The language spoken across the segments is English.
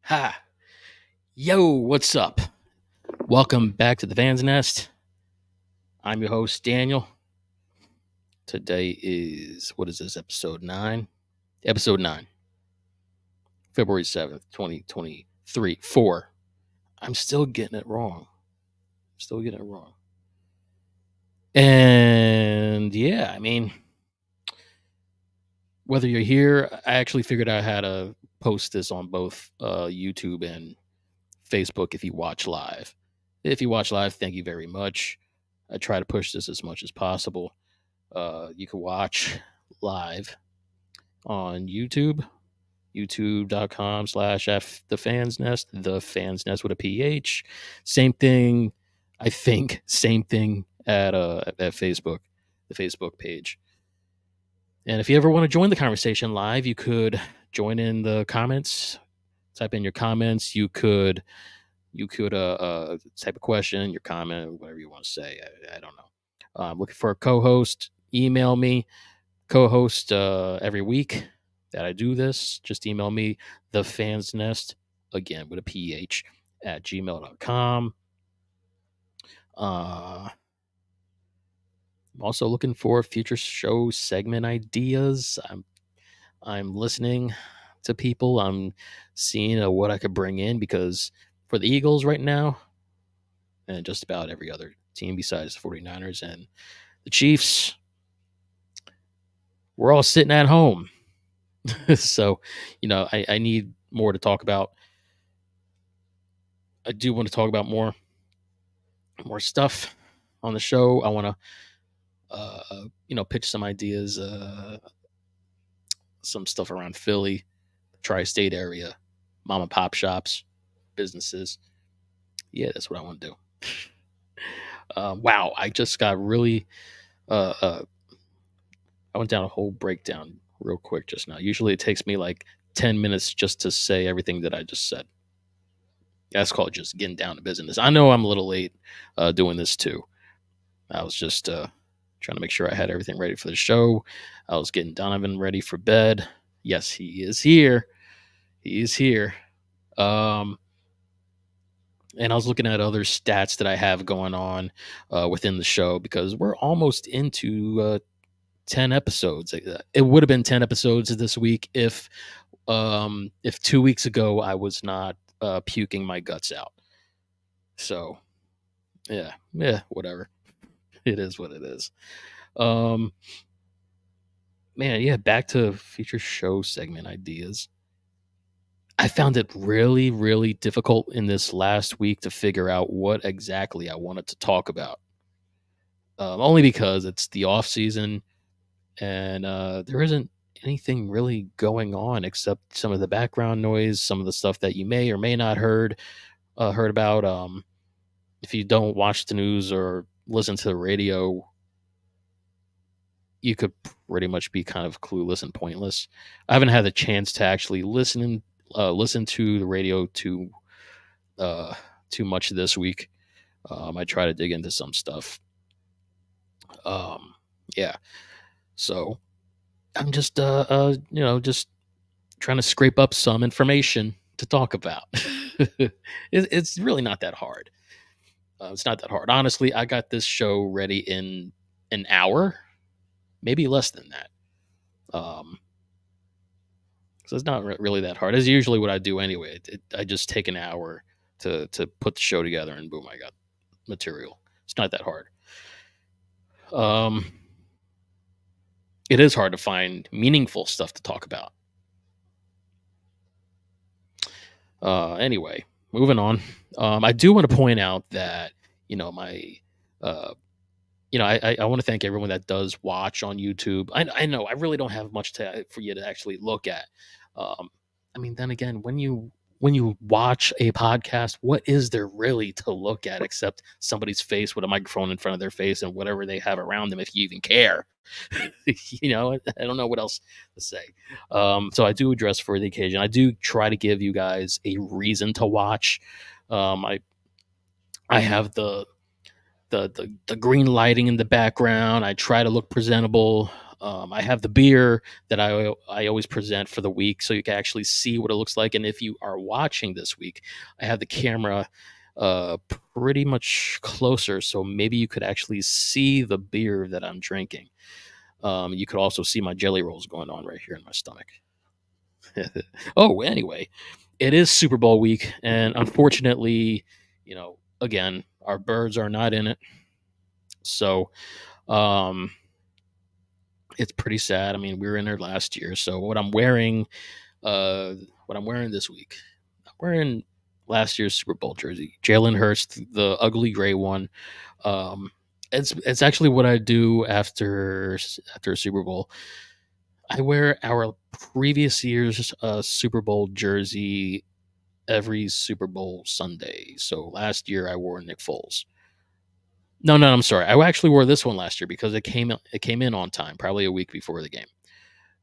Ha! Yo, what's up? Welcome back to the Fans Nest. I'm your host, Daniel. Today is, what is this, episode 9? Episode 9, February 7th, 2023. 4. I'm still getting it wrong. And yeah, I mean, whether you're here, I actually figured out how to post this on both YouTube and Facebook if you watch live. If you watch live, thank you very much. I try to push this as much as possible. You can watch live on YouTube, youtube.com/F the Fans Nest, the Fans Nest with a PH. Same thing, I think, same thing at Facebook, the Facebook page. And if you ever want to join the conversation live, you could join in the comments, type in your comments. You could type a question, your comment, whatever you want to say. I don't know. I'm looking for a co-host. Email me, co-host every week that I do this. Just email me, the Fans Nest, again with a PH, at gmail.com. I'm also looking for future show segment ideas. I'm listening to people. I'm seeing what I could bring in, because for the Eagles right now, and just about every other team besides the 49ers and the Chiefs, we're all sitting at home. So, I need more to talk about. I do want to talk about more stuff on the show. I want to, pitch some ideas, some stuff around Philly, tri-state area, mom and pop shops, businesses. Yeah, that's what I want to do. Wow, I just got really. I went down a whole breakdown real quick just now. Usually, it takes me like 10 minutes just to say everything that I just said. That's called just getting down to business. I know I'm a little late doing this too. I was just trying to make sure I had everything ready for the show. I was getting Donovan ready for bed. Yes, he is here. He is here. And I was looking at other stats that I have going on within the show, because we're almost into 10 episodes. It would have been 10 episodes this week if 2 weeks ago I was not puking my guts out. So yeah, whatever. It is what it is. Man, yeah, back to feature show segment ideas. I found it really, really difficult in this last week to figure out what exactly I wanted to talk about. Only because it's the off season, and there isn't anything really going on except some of the background noise, some of the stuff that you may or may not heard about. If you don't watch the news or listen to the radio, you could pretty much be kind of clueless and pointless. I haven't had the chance to actually listen to the radio too much this week. I try to dig into some stuff. Yeah, so I'm just just trying to scrape up some information to talk about. It's really not that hard. It's not that hard. Honestly, I got this show ready in an hour, maybe less than that. So it's not really that hard. It's usually what I do anyway. I just take an hour to put the show together, and boom, I got material. It's not that hard. It is hard to find meaningful stuff to talk about. Anyway, moving on. I do want to point out that my I want to thank everyone that does watch on YouTube. I know I really don't have much for you to actually look at. I mean, then again, when you watch a podcast, what is there really to look at except somebody's face with a microphone in front of their face and whatever they have around them, if you even care? I don't know what else to say. So I do address for the occasion. I do try to give you guys a reason to watch. I have the green lighting in the background. I try to look presentable. I have the beer that I always present for the week, so you can actually see what it looks like. And if you are watching this week, I have the camera uh, pretty much closer, so maybe you could actually see the beer that I'm drinking. You could also see my jelly rolls going on right here in my stomach. Oh, anyway, it is Super Bowl week, and unfortunately, again, our birds are not in it. So, um, it's pretty sad. I mean, we were in there last year. So uh, what I'm wearing this week, I'm wearing last year's Super Bowl jersey, Jalen Hurts, the ugly gray one. Um, it's actually what I do after a Super Bowl. I wear our previous year's Super Bowl jersey every Super Bowl Sunday. So last year I wore Nick Foles. No, no, I'm sorry. I actually wore this one last year because it came in on time, probably a week before the game.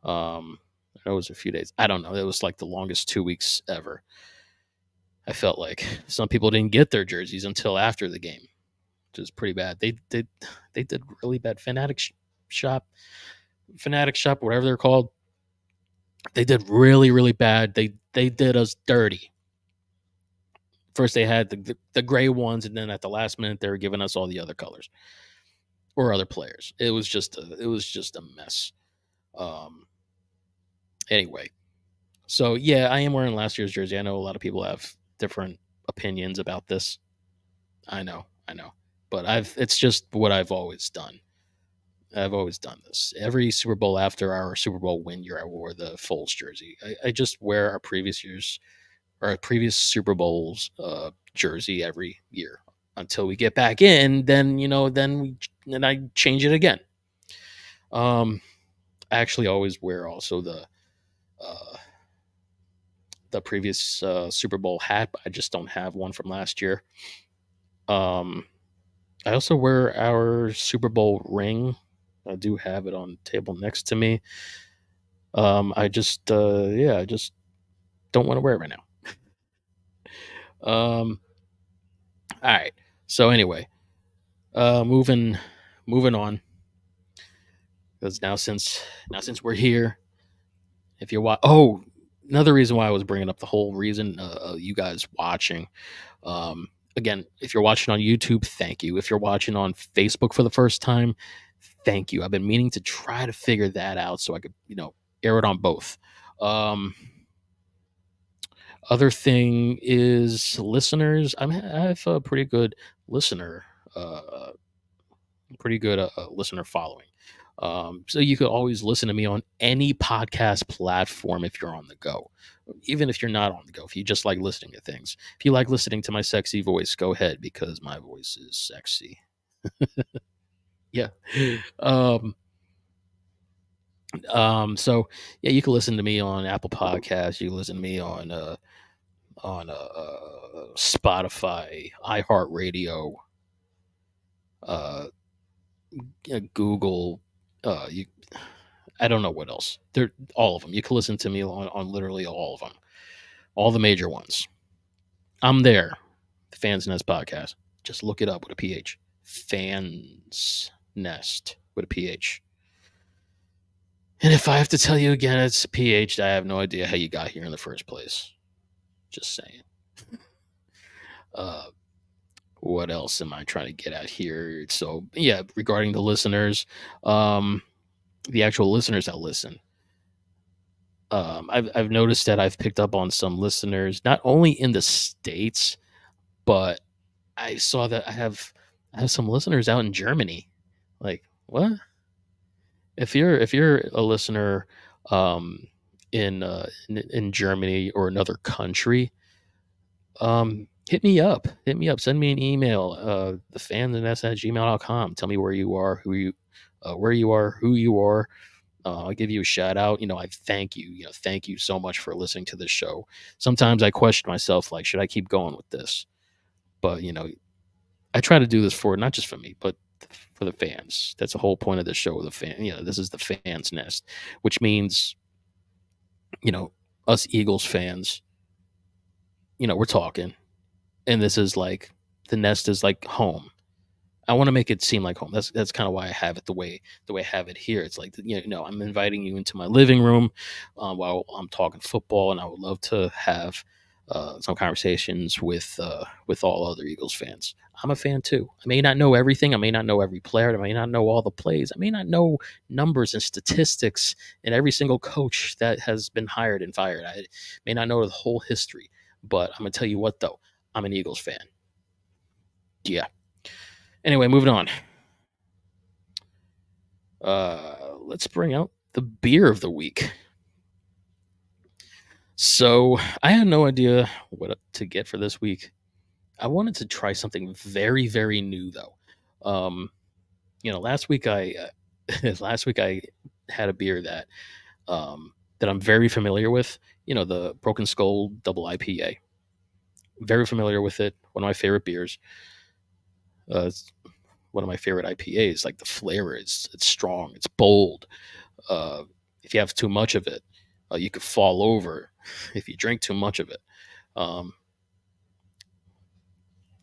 It was a few days. I don't know. It was like the longest 2 weeks ever. I felt like some people didn't get their jerseys until after the game, which is pretty bad. They did really bad. Shop, Fanatic Shop, whatever they're called. They did really really bad. They did us dirty. First they had the gray ones, and then at the last minute they were giving us all the other colors or other players. It was just a mess. Um, anyway, so yeah, I am wearing last year's jersey. I know a lot of people have different opinions about this. I know, but it's just what I've always done. I've always done this. Every Super Bowl after our Super Bowl win year, I wore the Foles jersey. I just wear our previous year's or our previous Super Bowls jersey every year until we get back in. Then I change it again. Um, I actually always wear also uh, the previous Super Bowl hat. But I just don't have one from last year. Um, I also wear our Super Bowl ring. I do have it on the table next to me. I just don't want to wear it right now. All right. So anyway, moving on, because now since we're here, if you're another reason why I was bringing up the whole reason you guys watching. Um, Again, if you're watching on YouTube, thank you. If you're watching on Facebook for the first time, thank you. I've been meaning to try to figure that out so I could, air it on both. Um, Other thing is listeners. I have a listener, uh, pretty good listener following. So you could always listen to me on any podcast platform if you're on the go. Even if you're not on the go, if you just like listening to things, if you like listening to my sexy voice, go ahead because my voice is sexy. Yeah. Um, so yeah, you can listen to me on Apple Podcasts. You can listen to me on Spotify, iHeartRadio, uh, Google. You, I don't know what else. They're all of them. You can listen to me on literally all of them, all the major ones. I'm there. The Fans Nest podcast. Just look it up with a PH. Fans Nest with a PH. And if I have to tell you again, it's PH. I have no idea how you got here in the first place. Just saying. Uh, what else am I trying to get at here? So yeah, regarding the listeners, um, the actual listeners that listen, I've noticed that I've picked up on some listeners not only in the states, but I saw that I have some listeners out in Germany. Like what? If you're a listener um, in Germany or another country, hit me up. Hit me up. Send me an email. Thefansns@gmail.com. Tell me where you are, who you are. I'll give you a shout out. I thank you. Thank you so much for listening to this show. Sometimes I question myself, like, should I keep going with this? But I try to do this for not just for me, but for the fans. That's the whole point of the show. The fan. This is the fans nest, which means you know us Eagles fans. We're talking, and this is like the nest is like home. I want to make it seem like home. That's kind of why I have it the way I have it here. It's like, I'm inviting you into my living room while I'm talking football, and I would love to have some conversations with all other Eagles fans. I'm a fan too. I may not know everything. I may not know every player. I may not know all the plays. I may not know numbers and statistics and every single coach that has been hired and fired. I may not know the whole history. But I'm gonna tell you what, though, I'm an Eagles fan. Yeah. Anyway, moving on. Let's bring out the beer of the week. So I had no idea what to get for this week. I wanted to try something very, very new though. Um, last week last week I had a beer that I'm very familiar with. The Broken Skull Double IPA. Very familiar with it. One of my favorite beers. It's one of my favorite IPAs. Like the flavor is it's strong. It's bold. Uh, if you have too much of it, you could fall over if you drink too much of it. Um,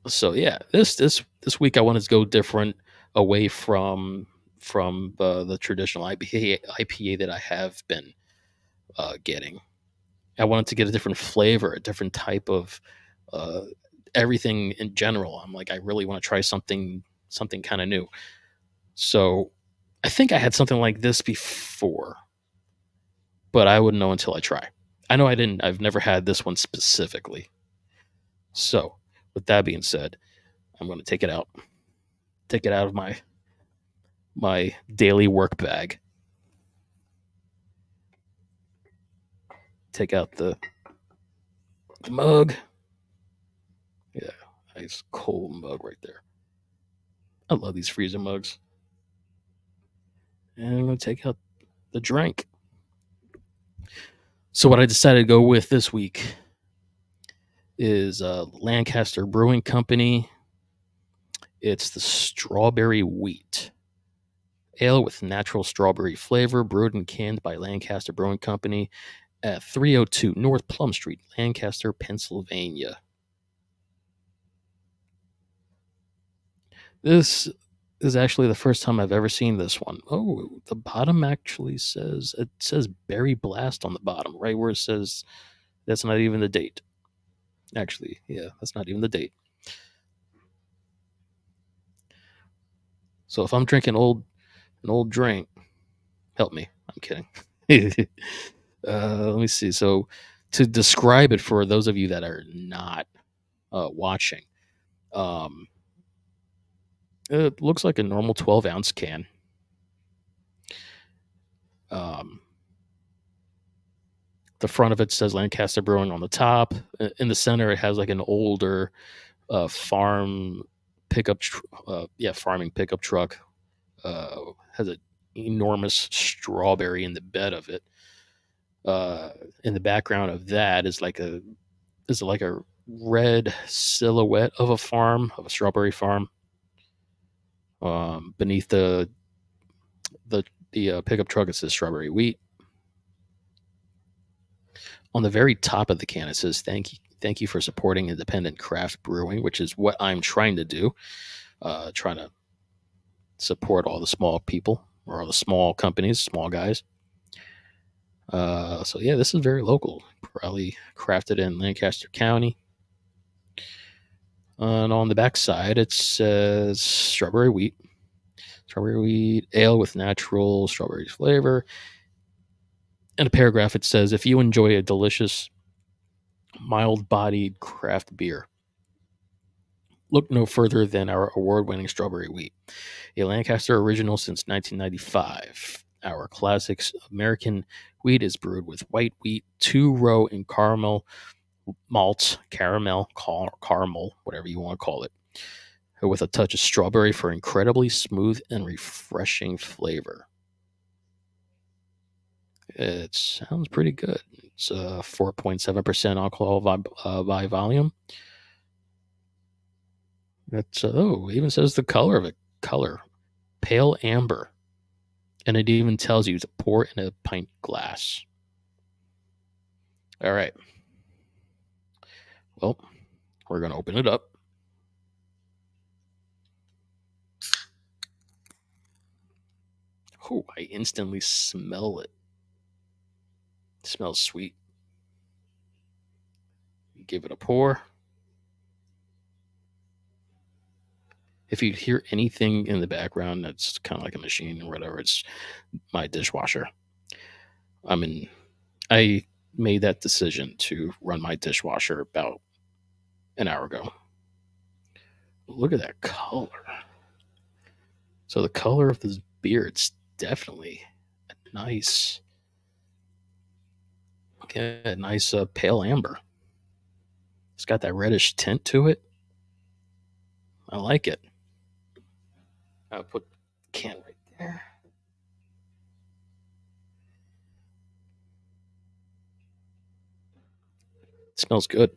so yeah, this week I wanted to go different, away from the traditional IPA that I have been getting. I wanted to get a different flavor, a different type of uh, everything in general. I'm like, I really want to try something kind of new. So I think I had something like this before, but I wouldn't know until I try. I know I didn't. I've never had this one specifically. So, with that being said, I'm going to take it out of my daily work bag. Take out the mug. Yeah, nice cold mug right there. I love these freezer mugs. And I'm going to take out the drink. So, what I decided to go with this week is Lancaster Brewing Company. It's the strawberry wheat ale with natural strawberry flavor, brewed and canned by Lancaster Brewing Company at 302 North Plum Street, Lancaster, Pennsylvania. This is actually the first time I've ever seen this one. Oh, the bottom actually says Berry Blast on the bottom, right where it says that's not even the date. Actually, yeah, that's not even the date. So if I'm drinking an old drink, help me. I'm kidding. Let me see. So to describe it for those of you that are not watching, um, it looks like a normal 12-ounce can. Um, the front of it says Lancaster Brewing on the top. In the center, it has like an older farm farming pickup truck. Has an enormous strawberry in the bed of it. In the background of that is like a red silhouette of a farm, of a strawberry farm. Beneath the pickup truck, it says strawberry wheat. On the very top of the can, it says thank you for supporting independent craft brewing, which is what I'm trying to do. Trying to support all the small people or all the small companies, small guys. So yeah, this is very local. Probably crafted in Lancaster County. And on the back side, it says strawberry wheat ale with natural strawberry flavor. In a paragraph, it says, if you enjoy a delicious, mild bodied craft beer, look no further than our award winning strawberry wheat, a Lancaster original since 1995. Our classic American wheat is brewed with white wheat, two row, and caramel, whatever you want to call it, with a touch of strawberry for incredibly smooth and refreshing flavor. It sounds pretty good. It's 4.7% alcohol by volume. It even says the color of it. Color, pale amber. And it even tells you to pour in a pint glass. All right. Well, we're going to open it up. Ooh, I instantly smell it. It smells sweet. Give it a pour. If you hear anything in the background that's kind of like a machine or whatever, it's my dishwasher. I mean, I made that decision to run my dishwasher about an hour ago. Look at that color. So the color of this beer, it's definitely a nice, yeah, a nice pale amber. It's got that reddish tint to it. I like it. I'll put the can right there. It smells good.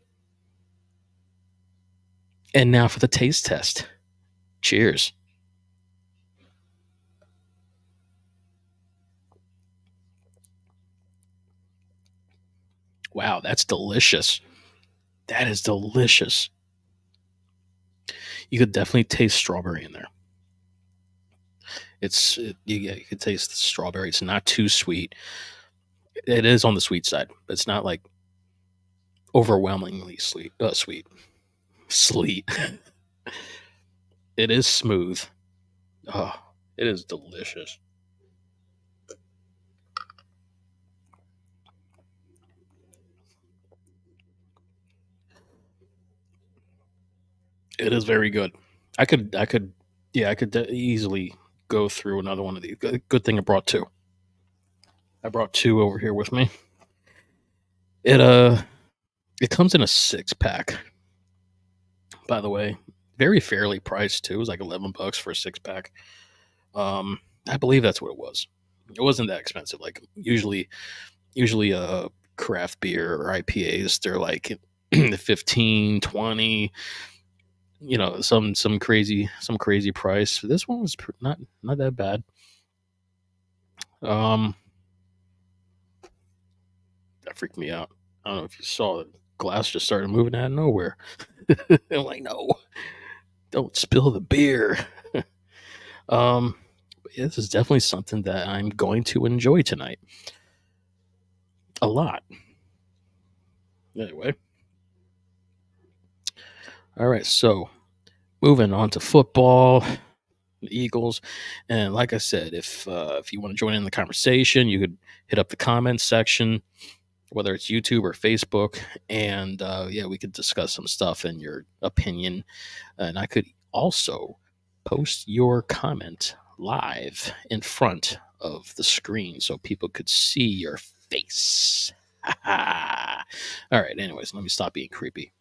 And now for the taste test. Cheers. Wow, that's delicious. That is delicious. You could definitely taste strawberry in there. You could taste the strawberry. It's not too sweet. It is on the sweet side, but it's not like overwhelmingly sweet. Sweet. It is smooth. Oh, it is delicious. It is very good. Yeah, I could easily go through another one of these. Good thing I brought two. I brought two over here with me. It it comes in a 6 pack. By the way, very fairly priced too. It was like $11 for a 6 pack. I believe that's what it was. It wasn't that expensive. Like usually craft beer or IPAs, they're like 15, 20. You know, some crazy price. This one was not that bad. Um, that freaked me out. I don't know if you saw it. Glass just started moving out of nowhere. I'm like, no, don't spill the beer. But yeah, this is definitely something that I'm going to enjoy tonight a lot. Anyway, all right. So moving on to football, the Eagles, and like I said, if you want to join in the conversation, you could hit up the comments section, whether it's YouTube or Facebook, and yeah, we could discuss some stuff and your opinion. And I could also post your comment live in front of the screen so people could see your face. All right, anyways, let me stop being creepy.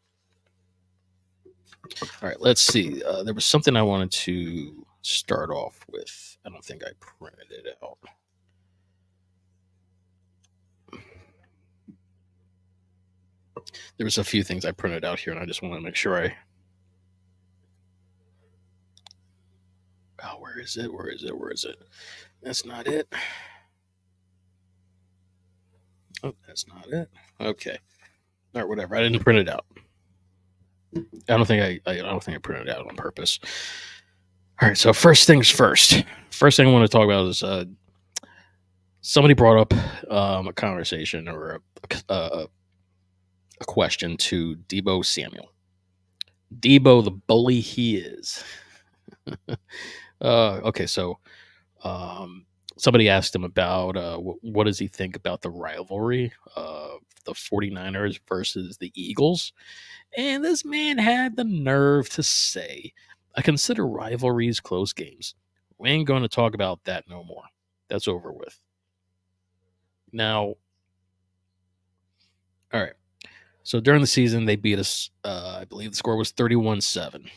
All right, let's see. There was something I wanted to start off with. I don't think I printed it out. There was a few things I printed out here, and I just want to make sure I. Oh, where is it? Where is it? Where is it? That's not it. Oh, that's not it. Okay. All right, whatever. I didn't print it out. I don't think I printed it out on purpose. All right. So first things first. First thing I want to talk about is somebody brought up a conversation or a question to Deebo Samuel. Deebo, the bully he is. Okay, so um, somebody asked him about what does he think about the rivalry of the 49ers versus the Eagles. And this man had the nerve to say, I consider rivalries close games. We ain't going to talk about that no more. That's over with. Now, all right. So during the season, they beat us. I believe the score was 31-7.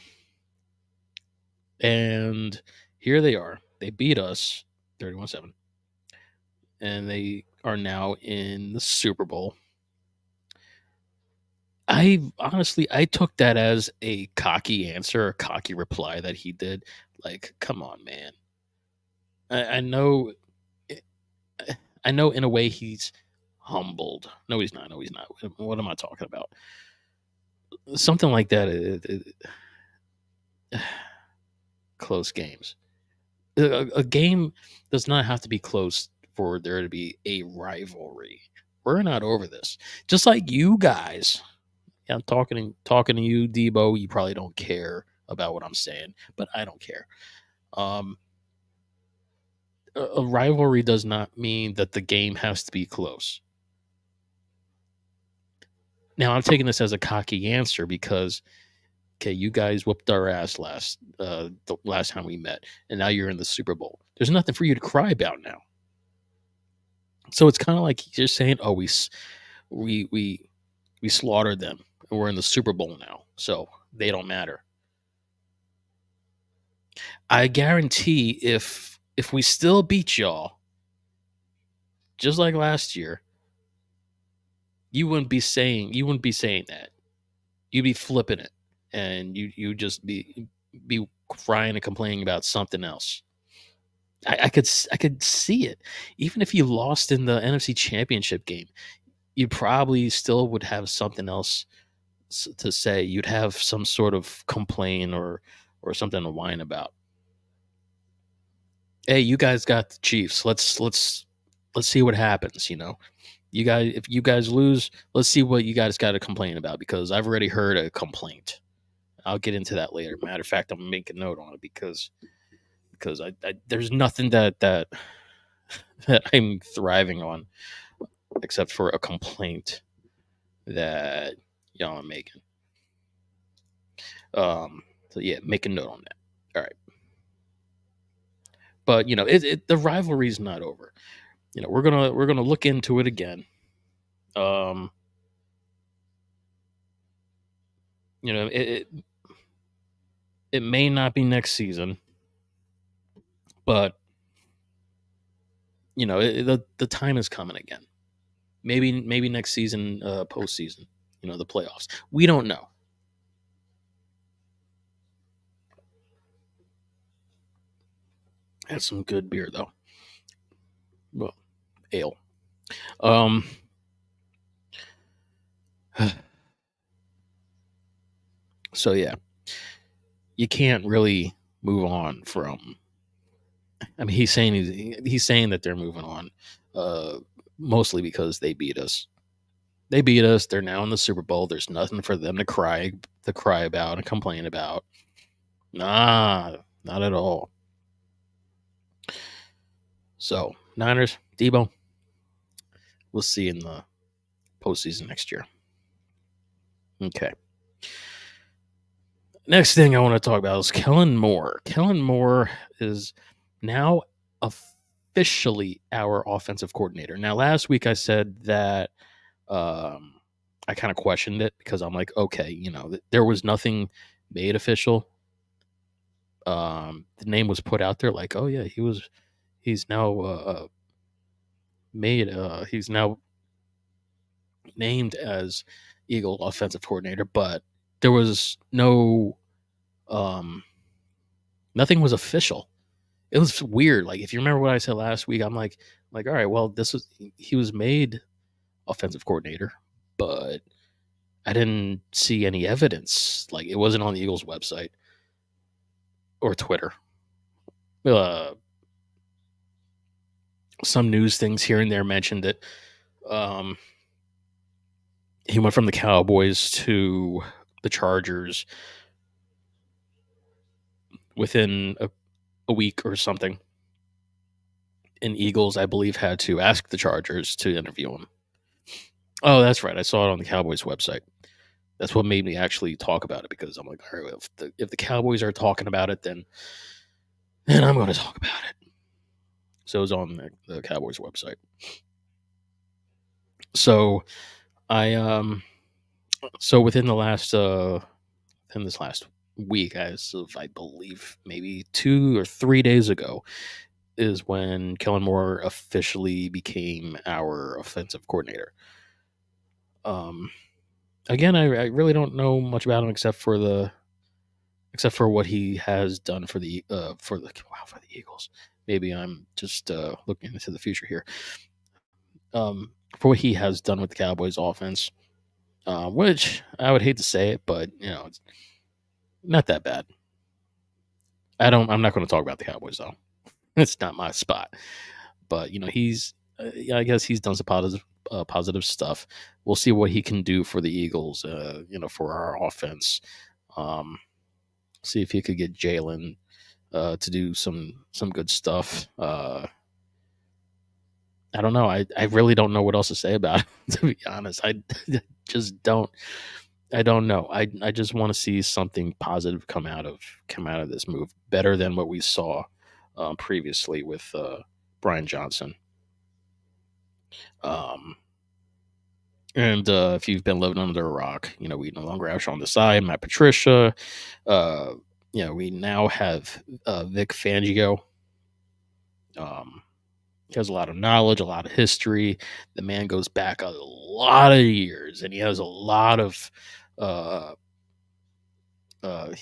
And here they are. They beat us 31-7. And they are now in the Super Bowl. I took that as a cocky answer, a cocky reply that he did. Like, come on, man. I know, I know. In a way, he's humbled. No, he's not. No, he's not. What am I talking about? Something like that. Close games. A game does not have to be close for there to be a rivalry. We're not over this. Just like you guys. Yeah, I'm talking to you, Debo. You probably don't care about what I'm saying, but I don't care. Um, a rivalry does not mean that the game has to be close. Now, I'm taking this as a cocky answer because okay, you guys whooped our ass the last time we met, and now you're in the Super Bowl. There's nothing for you to cry about now. So it's kind of like you're saying, "Oh, we we we slaughtered them, and we're in the Super Bowl now, so they don't matter." I guarantee if we still beat y'all, just like last year, you wouldn't be saying that. You'd be flipping it, and you just be crying and complaining about something else. I could see it. Even if you lost in the NFC Championship game, you probably still would have something else to say. You'd have some sort of complaint or something to whine about. Hey, you guys got the Chiefs. Let's see what happens. You guys, if you guys lose, let's see what you guys got to complain about because I've already heard a complaint. I'll get into that later. Matter of fact, I'm making a note on it because I there's nothing that that I'm thriving on except for a complaint that y'all are making. So yeah, make a note on that. All right, but the rivalry's not over. We're gonna look into it again. Um, it may not be next season, but the time is coming again. Maybe next season, postseason. The playoffs. We don't know. That's some good beer though. Well, ale. Um, so yeah, you can't really move on from. I mean, he's saying that they're moving on, uh, mostly because they beat us. They beat us. They're now in the Super Bowl. There's nothing for them to cry about and complain about. Nah, not at all. So Niners, Debo, we'll see in the postseason next year. Okay. Next thing I want to talk about is Kellen Moore. Kellen Moore is now officially our offensive coordinator. Now, last week I said that I kind of questioned it because I'm like, okay, there was nothing made official. The name was put out there like, oh yeah, he's now he's now named as Eagle offensive coordinator, but there was um, nothing was official. It was weird. Like if you remember what I said last week, I'm like, all right, well, he was made offensive coordinator, but I didn't see any evidence. Like it wasn't on the Eagles website or Twitter. Uh, some news things here and there mentioned it. Um, he went from the Cowboys to the Chargers within a week or something. And Eagles, I believe, had to ask the Chargers to interview him. Oh, that's right. I saw it on the Cowboys website. That's what made me actually talk about it because I'm like, all right, if the Cowboys are talking about it, then I'm going to talk about it. So it was on the Cowboys website. So I so within this last week, as of I believe maybe 2 or 3 days ago, is when Kellen Moore officially became our offensive coordinator. Um, Again, I really don't know much about him except for what he has done for the Eagles. Maybe I'm just looking into the future here. For what he has done with the Cowboys offense, which I would hate to say it, but it's not that bad. I'm not going to talk about the Cowboys though. It's not my spot. But he's yeah, I guess he's done some positive stuff. We'll see what he can do for the Eagles. For our offense. Um, See if he could get Jalen to do some good stuff. I don't know. I really don't know what else to say about it. To be honest, I just don't. I don't know. I just want to see something positive come out of this move, better than what we saw previously with Brian Johnson. Um, and if you've been living under a rock, we no longer have Sean Desai, Matt Patricia. Uh, we now have Vic Fangio. Um, he has a lot of knowledge, a lot of history. The man goes back a lot of years, and he has a lot of uh, uh,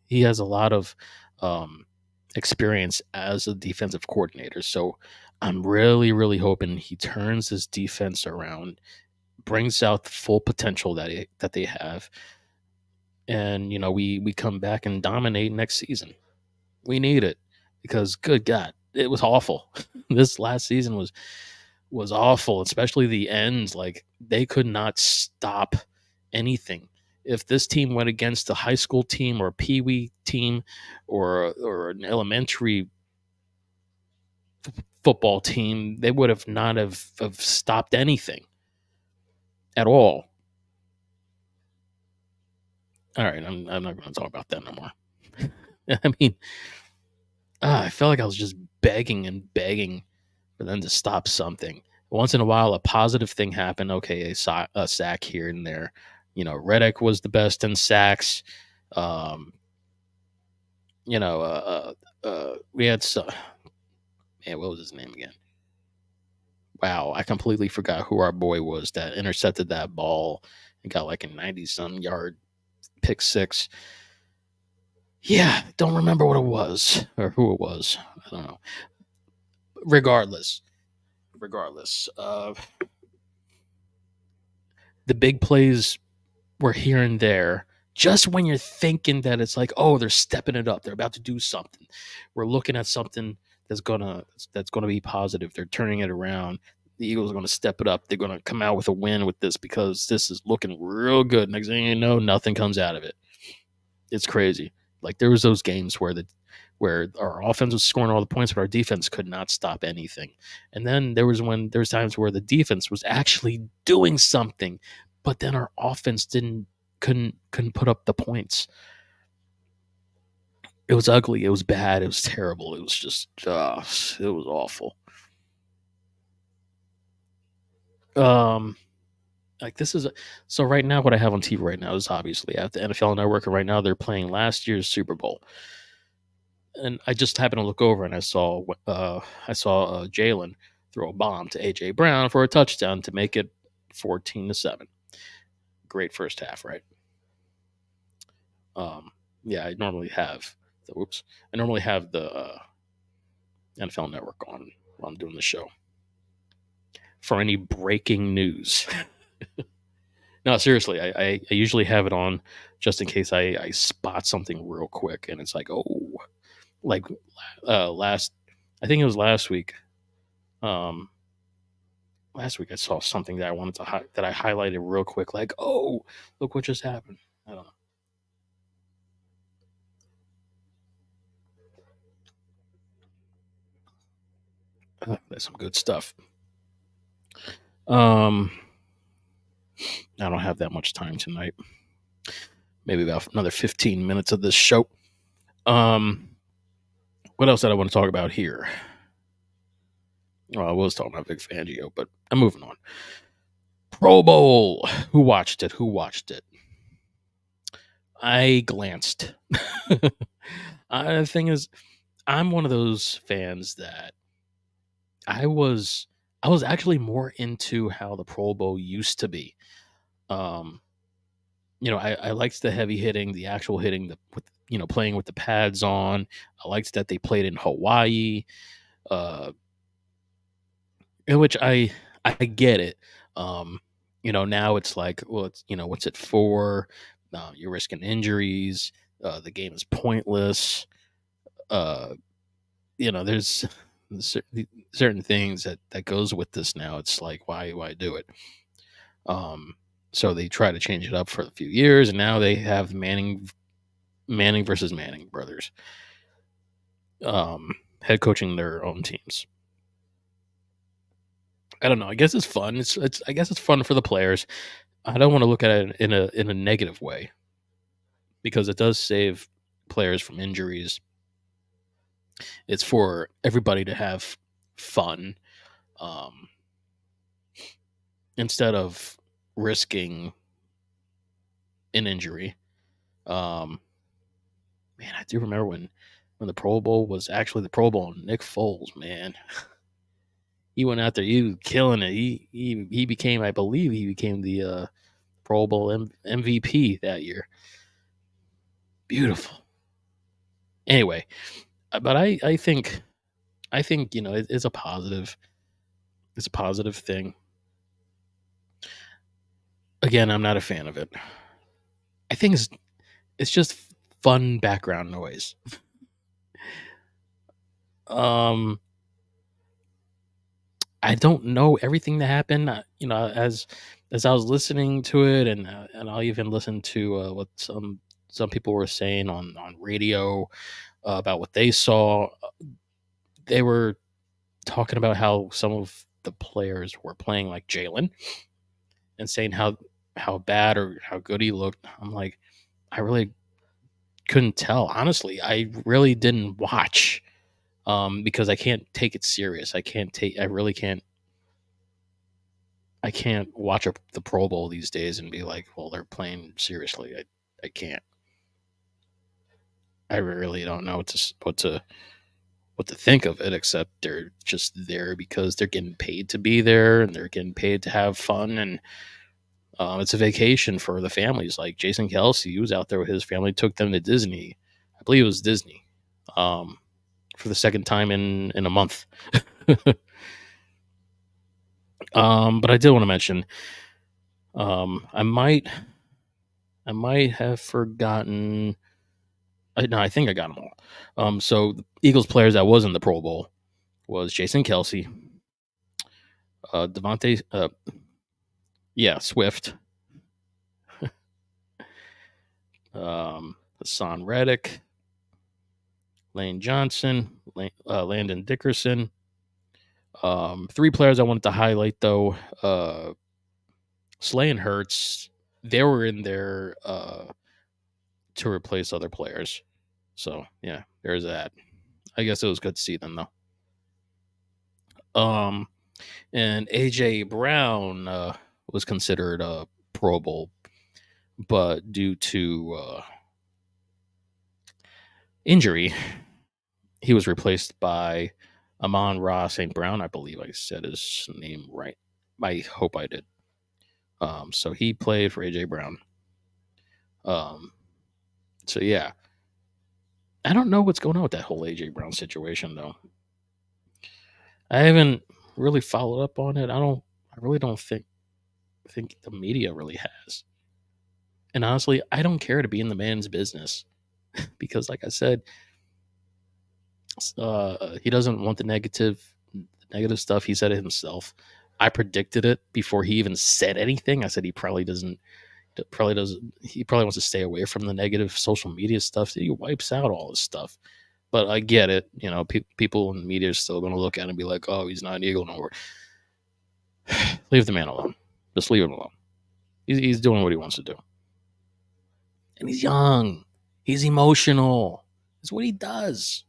he has a lot of um, experience as a defensive coordinator. So I'm really, really hoping he turns his defense around, brings out the full potential that they have, and we come back and dominate next season. We need it because good God, it was awful. This last season was awful, especially the ends. Like they could not stop anything. If this team went against a high school team or a pee wee team or an elementary football team, they would have not have stopped anything at all. All right, I'm not going to talk about that no more. I mean, I felt like I was just begging and begging for them to stop something. Once in a while, a positive thing happened. Okay, a sack here and there. Reddick was the best in sacks. Um, we had man, what was his name again? Wow, I completely forgot who our boy was that intercepted that ball and got like a 90-some yard pick six. Yeah, don't remember what it was or who it was. I don't know. Regardless, the big plays were here and there. Just when you're thinking that it's like, oh, they're stepping it up, they're about to do something. We're looking at something that's gonna be positive. They're turning it around. The Eagles are gonna step it up. They're gonna come out with a win with this because this is looking real good. Next thing you know, nothing comes out of it. It's crazy. Like there was those games where our offense was scoring all the points, but our defense could not stop anything. And then there was times where the defense was actually doing something, but then our offense couldn't put up the points. It was ugly. It was bad. It was terrible. It was just it was awful. Um, like this is so right now. What I have on TV right now is obviously at the NFL Network, and right now they're playing last year's Super Bowl. And I just happened to look over and I saw Jalen throw a bomb to AJ Brown for a touchdown to make it 14-7. Great first half, right? Um, yeah, I normally have I normally have the NFL Network on while I'm doing the show for any breaking news. No, seriously, I usually have it on just in case I spot something real quick, and it's like, oh, like last, I think it was last week. Um, Last week I saw something that I wanted to that I highlighted real quick, like, oh, look what just happened. I don't know. That's some good stuff. Um, I don't have that much time tonight. Maybe about another 15 minutes of this show. Um, what else did I want to talk about here? Well, I was talking about Vic Fangio, but I'm moving on. Pro Bowl. Who watched it? Who watched it? I glanced. The thing is, I'm one of those fans that I was I was actually more into how the Pro Bowl used to be. Um, I liked the heavy hitting, the actual hitting, playing with the pads on. I liked that they played in Hawaii, uh, in which I get it. Um, now it's like, well, it's what's it for? You're risking injuries. The game is pointless. Uh, there's certain things that goes with this now. It's like, why do it? Um, so they try to change it up for a few years, and now they have Manning versus Manning brothers, head coaching their own teams. I don't know. I guess it's fun. It's I guess it's fun for the players. I don't want to look at it in a negative way because it does save players from injuries. It's for everybody to have fun, um, instead of risking an injury. Um, Man, I do remember when the Pro Bowl was actually the Pro Bowl. Nick Foles, man, he went out there, he was killing it. He became, I believe, he became the Pro Bowl MVP that year. Beautiful. Anyway, but I think it's a positive. It's a positive thing. Again, I'm not a fan of it. I think it's just fun background noise. Um, I don't know everything that happened. As I was listening to it, and I'll even listen to what some people were saying on radio about what they saw. They were talking about how some of the players were playing like Jalen and saying how bad or how good he looked. I'm like, I really couldn't tell. Honestly, I really didn't watch, because I can't take it serious. I really can't. I can't watch the Pro Bowl these days and be like, well, they're playing seriously. I can't. I really don't know what to think of it, except they're just there because they're getting paid to be there and they're getting paid to have fun, and it's a vacation for the families. Like Jason Kelsey, he was out there with his family, took them to Disney. I believe it was Disney, um, for the second time in a month. But I did want to mention, I might have forgotten. No, I think I got them all. So the Eagles players that was in the Pro Bowl was Jason Kelsey, Devontae, yeah, Swift, Hassan Reddick, Lane Johnson, Landon Dickerson. Three players I wanted to highlight though: Slay and Hurts. They were in there to replace other players. So yeah, there's that. I guess it was good to see them though. And AJ Brown was considered a Pro Bowl, but due to injury, he was replaced by Amon-Ra St. Brown. I believe I said his name right. I hope I did. So he played for AJ Brown. Um, so yeah, I don't know what's going on with that whole AJ Brown situation though. I haven't really followed up on it. I really don't think the media really has. And honestly, I don't care to be in the man's business because, like I said, he doesn't want the negative stuff. He said it himself. I predicted it before he even said anything. I said he probably doesn't. Probably doesn't. He probably wants to stay away from the negative social media stuff. So he wipes out all this stuff. But I get it. People in the media are still going to look at him and be like, "Oh, he's not an Eagle no more." Leave the man alone. Just leave him alone. He's doing what he wants to do, and he's young. He's emotional. It's what he does.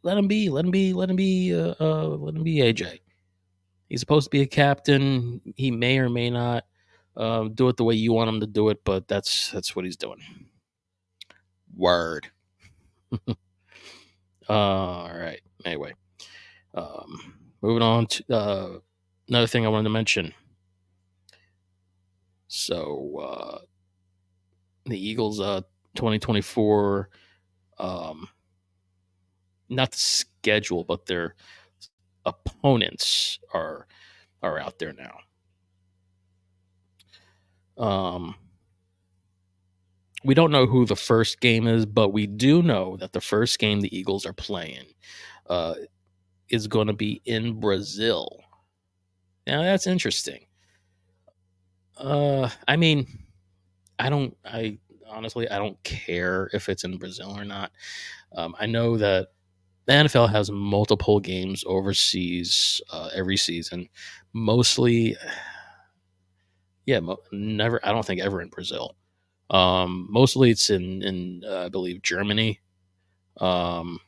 Let him be. Let him be. Let him be. Let him be AJ. He's supposed to be a captain. He may or may not do it the way you want him to do it, but that's what he's doing. Word. All right. Anyway, moving on to another thing I wanted to mention. So the Eagles, 2024, not the schedule, but their opponents are out there now. We don't know who the first game is, but we do know that the first game the Eagles are playing uh, is going to be in Brazil. Now that's interesting. I mean, I honestly, I don't care if it's in Brazil or not. I know that the NFL has multiple games overseas every season, mostly, yeah, never. I don't think ever in Brazil. Mostly it's in I believe Germany. Um,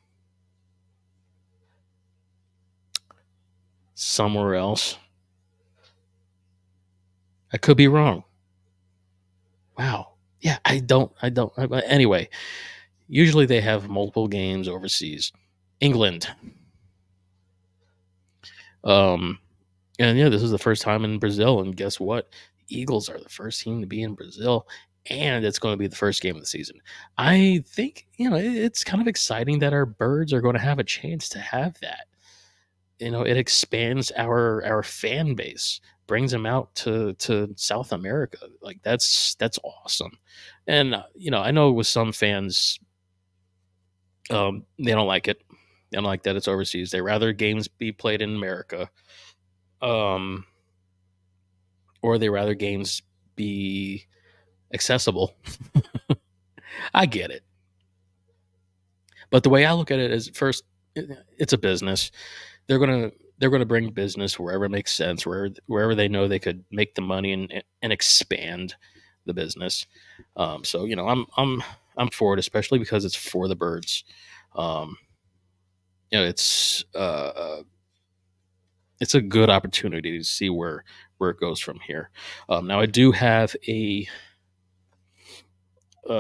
Somewhere else. I could be wrong. Wow. Yeah, I don't. But anyway, usually they have multiple games overseas. England. Um, and yeah, this is the first time in Brazil. And guess what? Eagles are the first team to be in Brazil, and it's going to be the first game of the season. I think it's kind of exciting that our birds are going to have a chance to have that. It expands our fan base, brings them out to South America. Like that's awesome. And I know with some fans, they don't like it. They don't like that it's overseas. They rather games be played in America, um, or they rather games be accessible. I get it, but the way I look at it is, first, it's a business. They're gonna bring business wherever it makes sense, wherever they know they could make the money and expand the business. So I'm for it, especially because it's for the birds. Um, it's a good opportunity to see where it goes from here. Now I do have a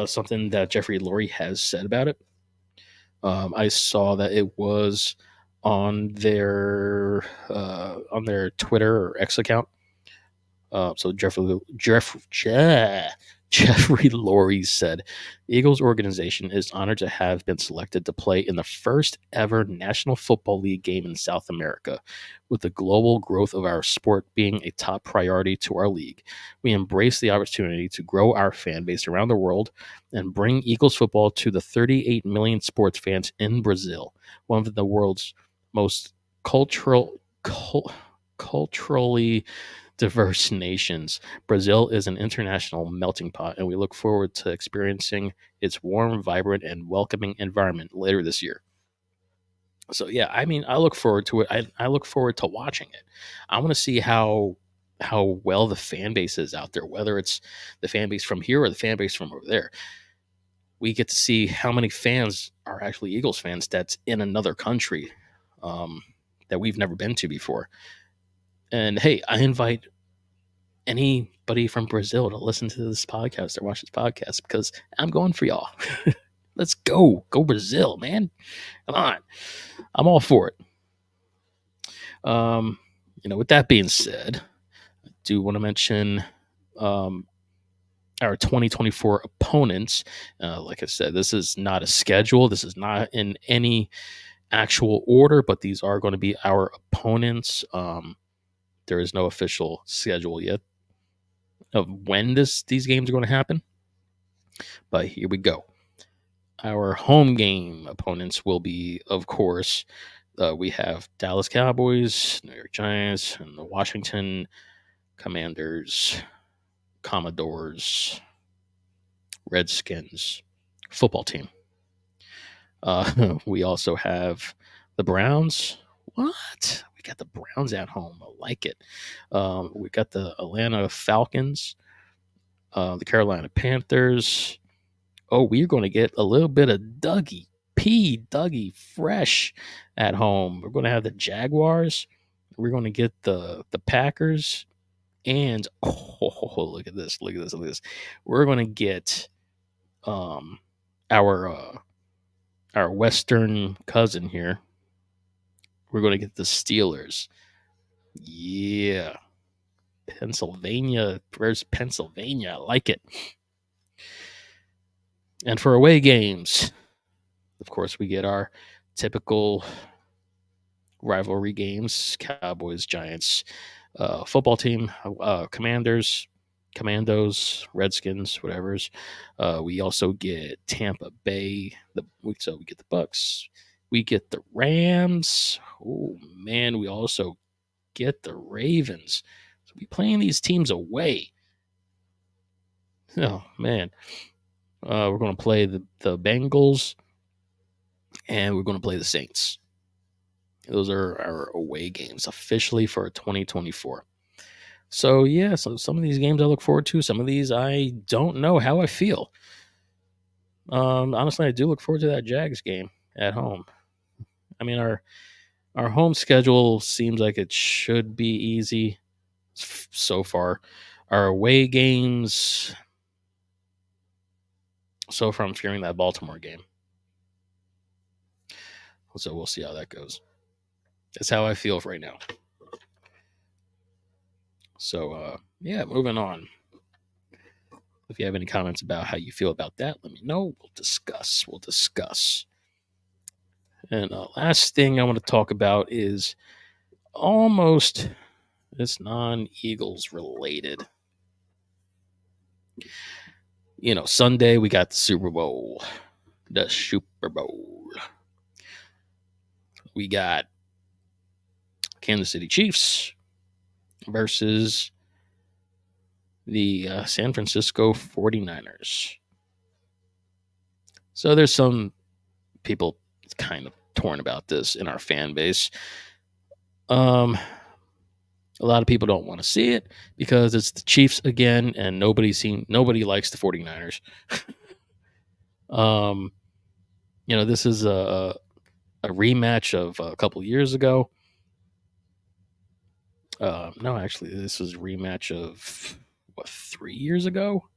something that Jeffrey Lurie has said about it. I saw that it was on their Twitter or X account. So Jeffrey Lurie said, the Eagles organization is honored to have been selected to play in the first ever National Football League game in South America. With the global growth of our sport being a top priority to our league, we embrace the opportunity to grow our fan base around the world and bring Eagles football to the 38 million sports fans in Brazil, one of the world's most culturally diverse nations. Brazil is an international melting pot, and we look forward to experiencing its warm, vibrant, and welcoming environment later this year. So yeah, I mean, I look forward to it. I look forward to watching it. I want to see how well the fan base is out there, whether it's the fan base from here or the fan base from over there. We get to see how many fans are actually Eagles fans that's in another country, um, that we've never been to before. And hey, I invite anybody from Brazil to listen to this podcast or watch this podcast, because I'm going for y'all. Let's go Brazil, man! Come on, I'm all for it. Um, with that being said, I do want to mention um, our 2024 opponents. Like I said, this is not a schedule. This is not in any actual order, but these are going to be our opponents. There is no official schedule yet of when these games are going to happen, but here we go. Our home game opponents will be, of course, we have Dallas Cowboys, New York Giants, and the Washington Commanders, Commodores, Redskins football team. We also have the Browns. What? We got the Browns at home. I like it. We got the Atlanta Falcons, the Carolina Panthers. Oh, we're going to get a little bit of Dougie Fresh at home. We're going to have the Jaguars. We're going to get the Packers. And look at this. Look at this. Look at this. We're going to get um our uh our western cousin here. We're going to get the Steelers. Yeah. Pennsylvania. Where's Pennsylvania? I like it. And for away games, of course, we get our typical rivalry games: Cowboys, Giants, football team, Commandos, Redskins, whatever's. We also get Tampa Bay. So we get the Bucks. We get the Rams. Oh man, we also get the Ravens. So we playing these teams away. Oh man, we're going to play the Bengals and we're going to play the Saints. Those are our away games officially for 2024. So yeah, so some of these games I look forward to. Some of these I don't know how I feel. Honestly, I do look forward to that Jags game at home. I mean, our home schedule seems like it should be easy so far. Our away games, so far, I'm fearing that Baltimore game. So we'll see how that goes. That's how I feel right now. So yeah, moving on. If you have any comments about how you feel about that, let me know. We'll discuss. We'll discuss. And last thing I want to talk about is almost it's non-Eagles related. You know, Sunday we got the Super Bowl. The Super Bowl. We got Kansas City Chiefs versus the San Francisco 49ers. So there's some people kind of torn about this in our fan base. A lot of people don't want to see it because it's the Chiefs again, and nobody likes the 49ers. um, you know, this is a rematch of a couple years ago. No, actually, this was a rematch of 3 years ago.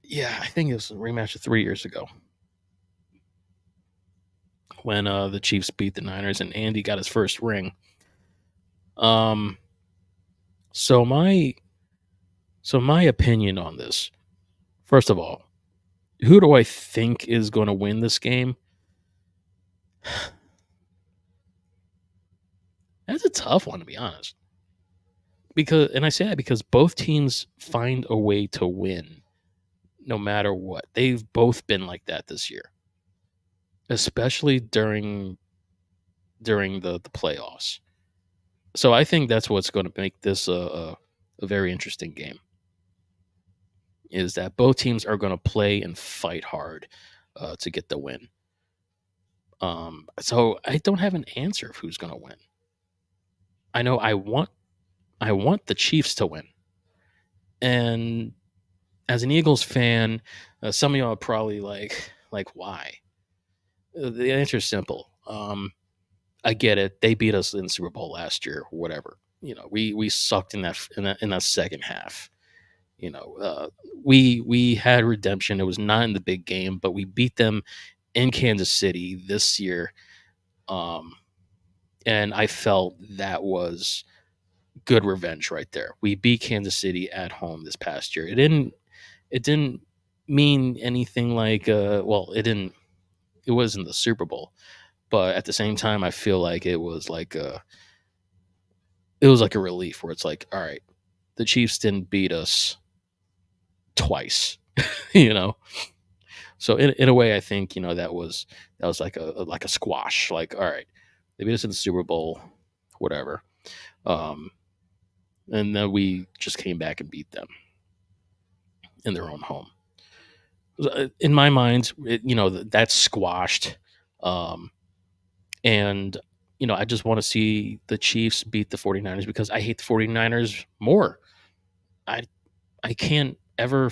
Yeah, I think it was a rematch of 3 years ago when the Chiefs beat the Niners and Andy got his first ring. Um, so my opinion on this, first of all, who do I think is going to win this game? That's a tough one, to be honest. And I say that because both teams find a way to win no matter what. They've both been like that this year, especially during the playoffs. So I think that's what's going to make this a very interesting game. Is that both teams are going to play and fight hard to get the win. So I don't have an answer of who's going to win. I know I want the Chiefs to win, and as an Eagles fan, some of y'all are probably like why? The answer is simple. I get it. They beat us in the Super Bowl last year, whatever. You know, we sucked in that second half. You know, we had redemption. It was not in the big game, but we beat them in Kansas City this year. Um, and I felt that was good revenge right there. We beat Kansas City at home this past year. It didn't mean anything like it wasn't the Super Bowl, but at the same time I feel like it was like a relief where it's like, all right, the Chiefs didn't beat us twice, you know. So in a way I think, that was like a squash. Like, all right, they beat us in the Super Bowl, whatever. Um and then we just came back and beat them in their own home. In my mind, that's squashed. Um, and, I just want to see the Chiefs beat the 49ers because I hate the 49ers more. I, I can't ever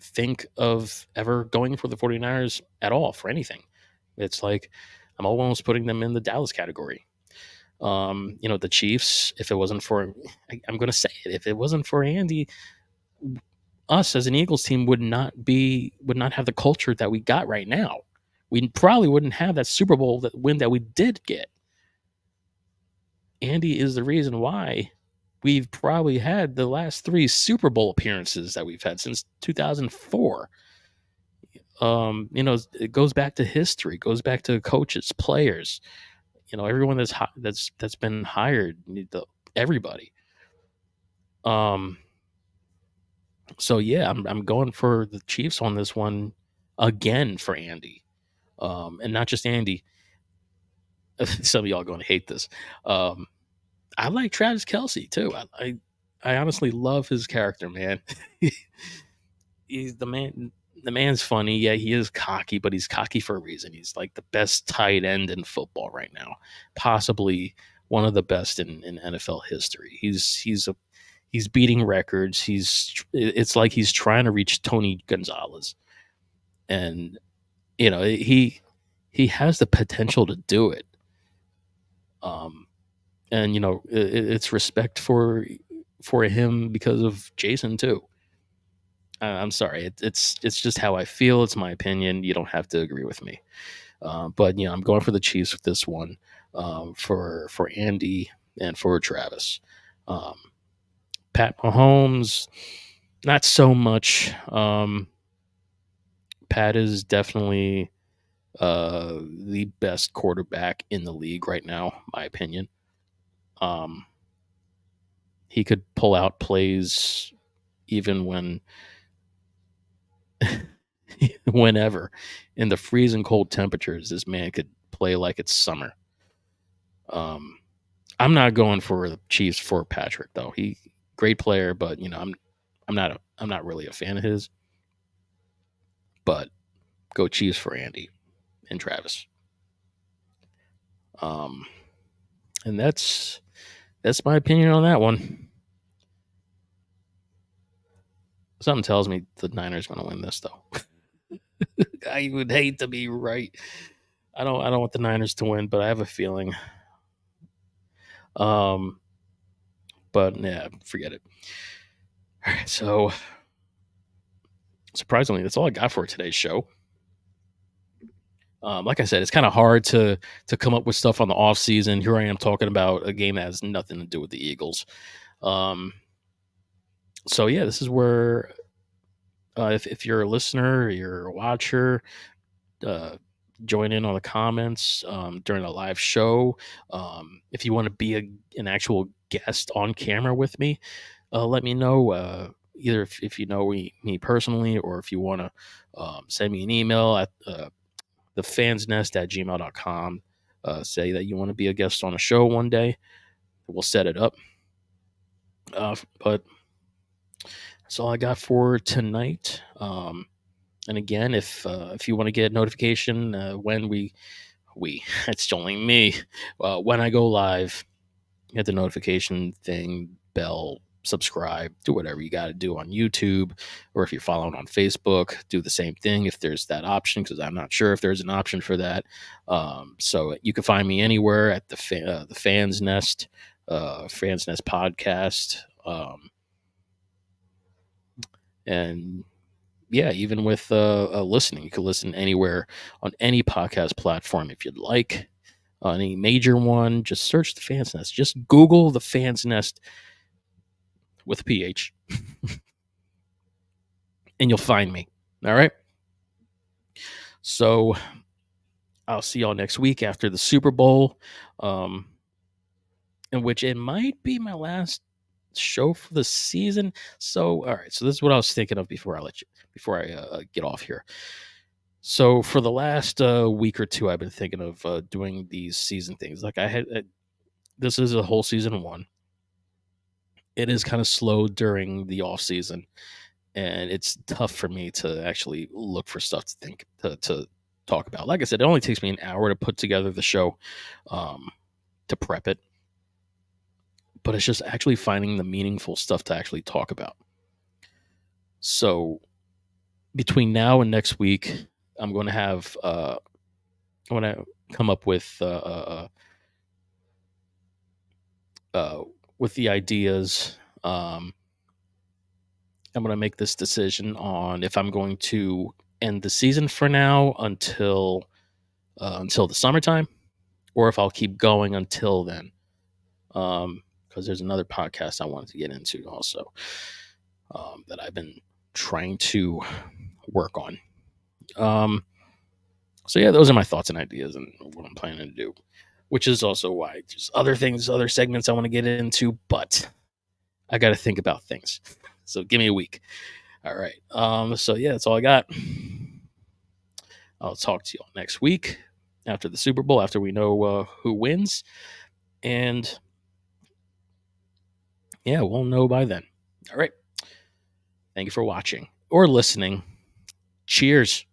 think of ever going for the 49ers at all for anything. It's like I'm almost putting them in the Dallas category. The Chiefs, if it wasn't for, I'm going to say it, if it wasn't for Andy, us as an Eagles team would not have the culture that we got right now. We probably wouldn't have that Super Bowl win that we did get. Andy is the reason why we've probably had the last 3 Super Bowl appearances that we've had since 2004. It goes back to history, goes back to coaches, players, everyone that's been hired, everybody. Um, so yeah, I'm going for the Chiefs on this one again for Andy. And not just Andy. Some of y'all going to hate this. Um, I like Travis Kelsey too. I honestly love his character, man. He's the man. The man's funny. Yeah, he is cocky, but he's cocky for a reason. He's like the best tight end in football right now, possibly one of the best in NFL history. He's beating records. It's like he's trying to reach Tony Gonzalez, and he has the potential to do it. Um, and it's respect for him because of Jason too. I'm sorry, it's just how I feel. It's my opinion. You don't have to agree with me, but I'm going for the Chiefs with this one, for Andy and for Travis. Um, Pat Mahomes, not so much. Pat is definitely the best quarterback in the league right now, my opinion. Um, he could pull out plays even whenever in the freezing cold temperatures. This man could play like it's summer. Um, I'm not going for the Chiefs for Patrick though. He great player, but I'm not really a fan of his. But go Chiefs for Andy and Travis. Um, and that's my opinion on that one. Something tells me the Niners going to win this though. I would hate to be right. I don't want the Niners to win, but I have a feeling. Um, but yeah, forget it. All right, so surprisingly, that's all I got for today's show. Like I said, it's kind of hard to come up with stuff on the off season. Here I am talking about a game that has nothing to do with the Eagles. Um, so yeah, this is where if you're a listener, you're a watcher, uh, join in on the comments during the live show. If you want to be an actual guest on camera with me, let me know. Either if you know me personally, or if you want to send me an email at thefansnest@gmail.com. Say that you want to be a guest on a show one day. We'll set it up. But that's all I got for tonight. And again, if you want to get a notification when we it's only me when I go live, hit the notification thing, bell, subscribe, do whatever you got to do on YouTube, or if you're following on Facebook, do the same thing if there's that option, because I'm not sure if there's an option for that. So you can find me anywhere at the Fans Nest, Fans Nest podcast, and yeah, even with listening, you can listen anywhere on any podcast platform if you'd like. Any major one, just search the Fans Nest. Just Google the Fans Nest with a PH, and you'll find me. All right. So I'll see y'all next week after the Super Bowl, um, in which it might be my last show for the season. So, all right. So this is what I was thinking of before I get off here. So for the last week or two, I've been thinking of doing these season things. Like this is a whole season one. It is kind of slow during the off season, and it's tough for me to actually look for stuff to talk about. Like I said, it only takes me an hour to put together the show, um, to prep it, but it's just actually finding the meaningful stuff to actually talk about. So between now and next week, I'm going to have I'm going to come up uh, with the ideas. I'm going to make this decision on if I'm going to end the season for now until the summertime, or if I'll keep going until then. Because there's another podcast I wanted to get into also, that I've been trying to work on. So yeah, those are my thoughts and ideas and what I'm planning to do, which is also why just other things, other segments I want to get into, but I got to think about things. So give me a week. All right. So yeah, that's all I got. I'll talk to you all next week after the Super Bowl, after we know who wins. And yeah, we'll know by then. All right. Thank you for watching or listening. Cheers.